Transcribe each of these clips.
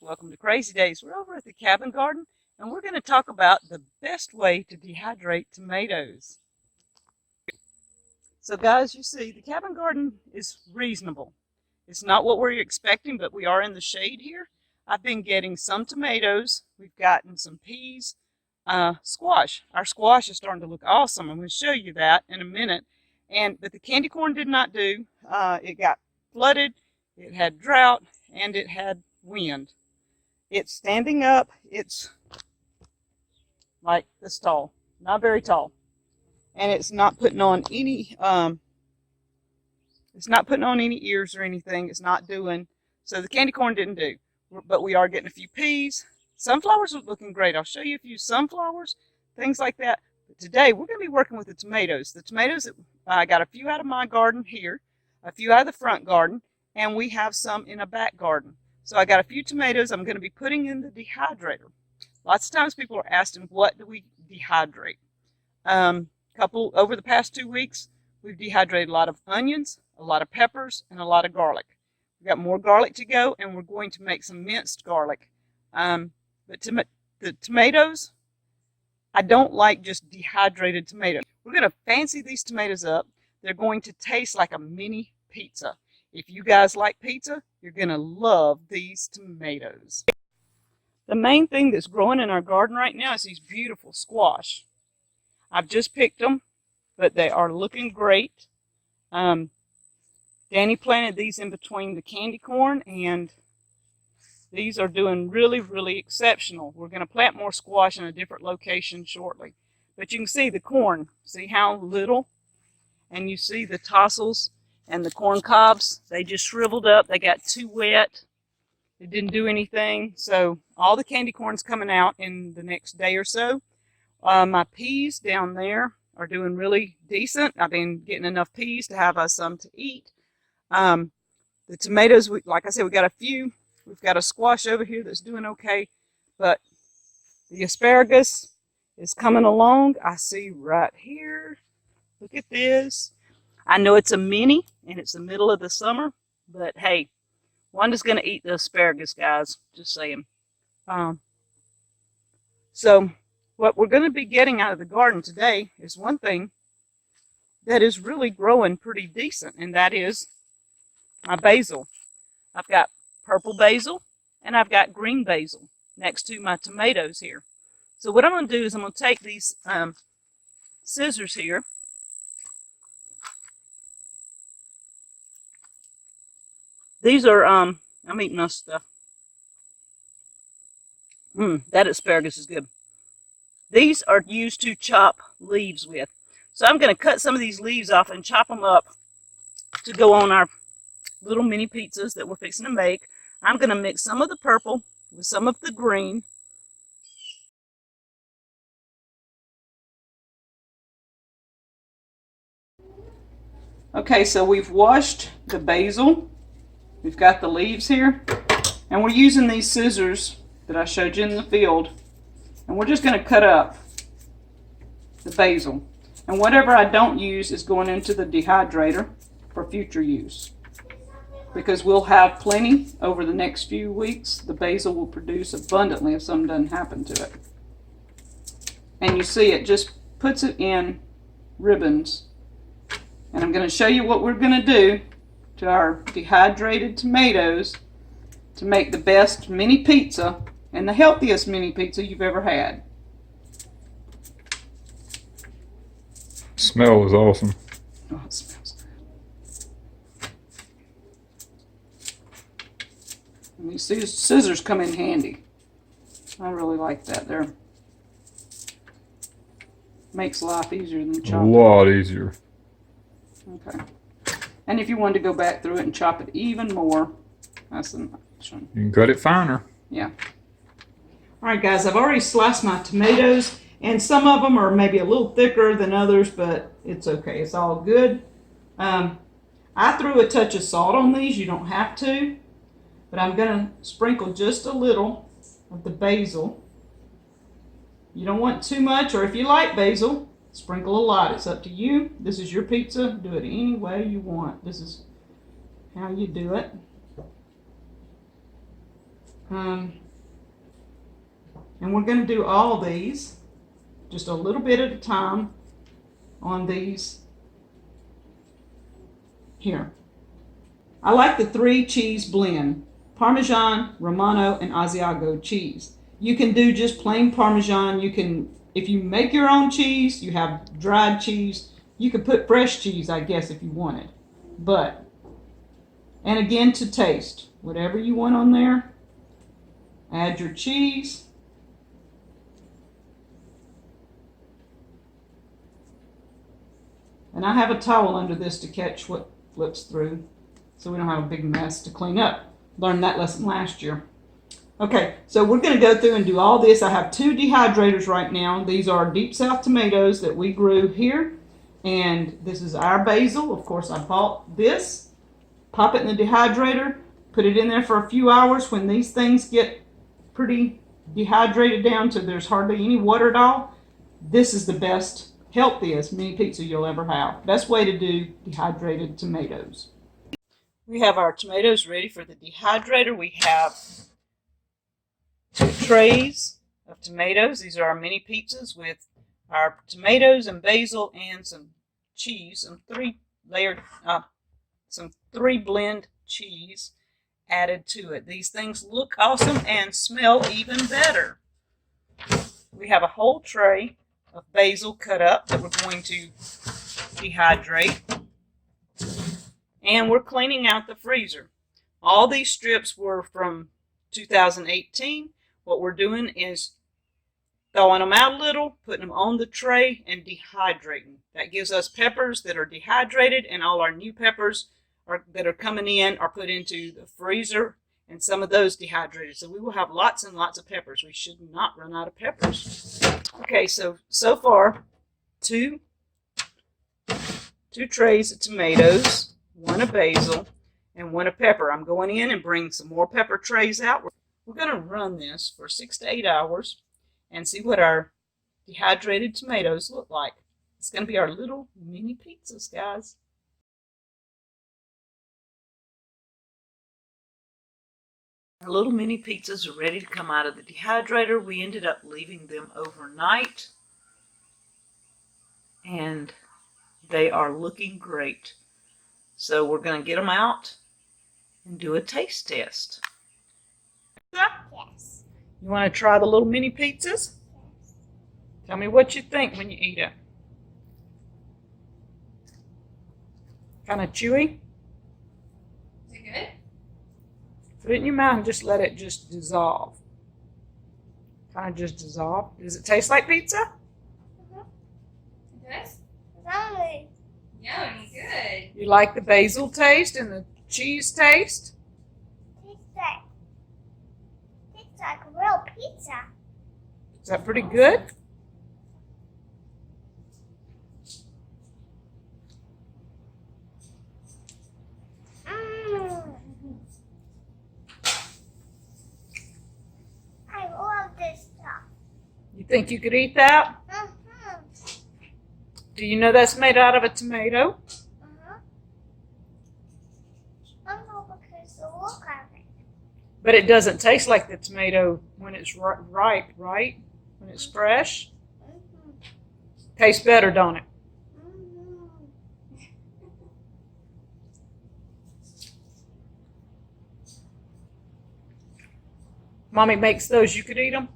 Welcome to Crazy Days. We're over at the cabin garden and we're going to talk about the best way to dehydrate tomatoes. So guys, you see the cabin garden is reasonable. It's not what we're expecting, but we are in the shade here. I've been getting some tomatoes. We've gotten some peas, squash. Our squash is starting to look awesome. I'm going to show you that in a minute. But the candy corn did not do. It got flooded, it had drought, and it had wind. It's standing up. It's like this tall, not very tall, and it's not putting on any. It's not putting on any ears or anything. It's not doing. So the candy corn didn't do, but we are getting a few peas. Sunflowers are looking great. I'll show you a few sunflowers, things like that. But today we're going to be working with the tomatoes. The tomatoes, I got a few out of my garden here, a few out of the front garden, and we have some in a back garden. So I got a few tomatoes I'm going to be putting in the dehydrator. Lots of times people are asking, what do we dehydrate? Over the past 2 weeks, we've dehydrated a lot of onions, a lot of peppers, and a lot of garlic. We've got more garlic to go, and we're going to make some minced garlic. The tomatoes, I don't like just dehydrated tomatoes. We're going to fancy these tomatoes up. They're going to taste like a mini pizza. If you guys like pizza, you're going to love these tomatoes. The main thing that's growing in our garden right now is these beautiful squash. I've just picked them, but they are looking great. Danny planted these in between the candy corn, and these are doing really, really exceptional. We're going to plant more squash in a different location shortly. But you can see the corn. See how little? And you see the tassels and the corn cobs. They just shriveled up. They got too wet. It didn't do anything. So all the candy corn's coming out in the next day or so. My peas down there are doing really decent. I've been getting enough peas to have us some to eat. The tomatoes, like I said, we got a few. We've got a squash over here that's doing okay. But the asparagus is coming along. I see right here. Look at this. I know it's a mini and it's the middle of the summer, but hey, Wanda's going to eat the asparagus, guys. Just saying. So what we're going to be getting out of the garden today is one thing that is really growing pretty decent, and that is my basil. I've got purple basil and I've got green basil next to my tomatoes here. So what I'm going to do is I'm going to take these scissors here. These are, I'm eating this stuff. That asparagus is good. These are used to chop leaves with. So I'm going to cut some of these leaves off and chop them up to go on our little mini pizzas that we're fixing to make. I'm going to mix some of the purple with some of the green. Okay, so we've washed the basil. We've got the leaves here, and we're using these scissors that I showed you in the field, and we're just going to cut up the basil. And whatever I don't use is going into the dehydrator for future use, because we'll have plenty over the next few weeks. The basil will produce abundantly if something doesn't happen to it. And you see it just puts it in ribbons. And I'm going to show you what we're going to do to our dehydrated tomatoes to make the best mini pizza and the healthiest mini pizza you've ever had. Smell was awesome. Oh, it smells good. And you see the scissors come in handy. I really like that. They're makes life easier than chopping. A lot easier. Okay. And if you wanted to go back through it and chop it even more, that's an option. You can cut it finer. Yeah. All right, guys, I've already sliced my tomatoes, and some of them are maybe a little thicker than others, but it's okay. It's all good. I threw a touch of salt on these. You don't have to, but I'm going to sprinkle just a little of the basil. You don't want too much, or if you like basil, sprinkle a lot. It's up to you. This is your pizza. Do it any way you want. This is how you do it. And we're going to do all these just a little bit at a time on these here. I like the 3 cheese blend: Parmesan, Romano, and Asiago cheese. You can do just plain Parmesan. You can, if you make your own cheese, you have dried cheese. You could put fresh cheese, I guess, if you wanted. But, and again, to taste, whatever you want on there, add your cheese. And I have a towel under this to catch what flips through, so we don't have a big mess to clean up. Learned that lesson last year. Okay, so we're going to go through and do all this. I have 2 dehydrators right now. These are Deep South tomatoes that we grew here. And this is our basil. Of course, I bought this. Pop it in the dehydrator. Put it in there for a few hours. When these things get pretty dehydrated down to there's hardly any water at all, this is the best, healthiest mini pizza you'll ever have. Best way to do dehydrated tomatoes. We have our tomatoes ready for the dehydrator. We have 2 trays of tomatoes. These are our mini pizzas with our tomatoes and basil and some cheese, some 3 blend cheese added to it. These things look awesome and smell even better. We have a whole tray of basil cut up that we're going to dehydrate. And we're cleaning out the freezer. All these strips were from 2018. What we're doing is thawing them out a little, putting them on the tray, and dehydrating. That gives us peppers that are dehydrated, and all our new peppers that are coming in are put into the freezer, and some of those dehydrated. So we will have lots and lots of peppers. We should not run out of peppers. Okay, so far, two trays of tomatoes, 1 of basil, and 1 of pepper. I'm going in and bring some more pepper trays out. We're going to run this for 6 to 8 hours and see what our dehydrated tomatoes look like. It's going to be our little mini pizzas, guys. Our little mini pizzas are ready to come out of the dehydrator. We ended up leaving them overnight, and they are looking great. So we're going to get them out and do a taste test. Yes. You want to try the little mini pizzas? Yes. Tell me what you think when you eat it. Kind of chewy? Is it good? Put it in your mouth and just let it just dissolve. Kind of just dissolve. Does it taste like pizza? It does? Yummy. Yummy, good. You like the basil taste and the cheese taste? It's like real pizza. Is that pretty good? I love this stuff. You think you could eat that? Do you know that's made out of a tomato? I know because the look of it. But it doesn't taste like the tomato when it's ripe, right? When it's fresh. Tastes better, don't it? Mommy makes those. You could eat them?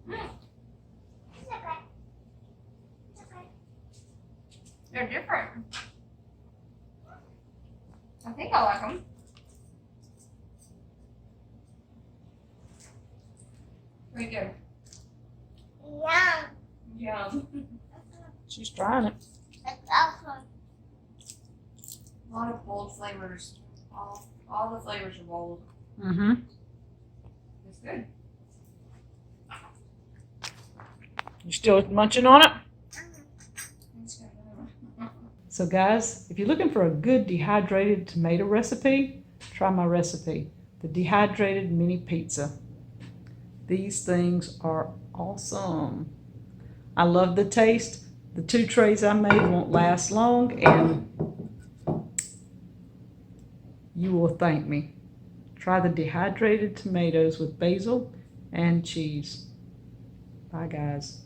It's okay. It's okay. They're different. I think I like them. Pretty good. Yum. Yum. She's trying it. It's awesome. A lot of bold flavors. All the flavors are bold. Mm-hmm. It's good. You still munching on it? It's good. So guys, if you're looking for a good dehydrated tomato recipe, try my recipe, the dehydrated mini pizza. These things are awesome. I love the taste. The 2 trays I made won't last long, and you will thank me. Try the dehydrated tomatoes with basil and cheese. Bye, guys.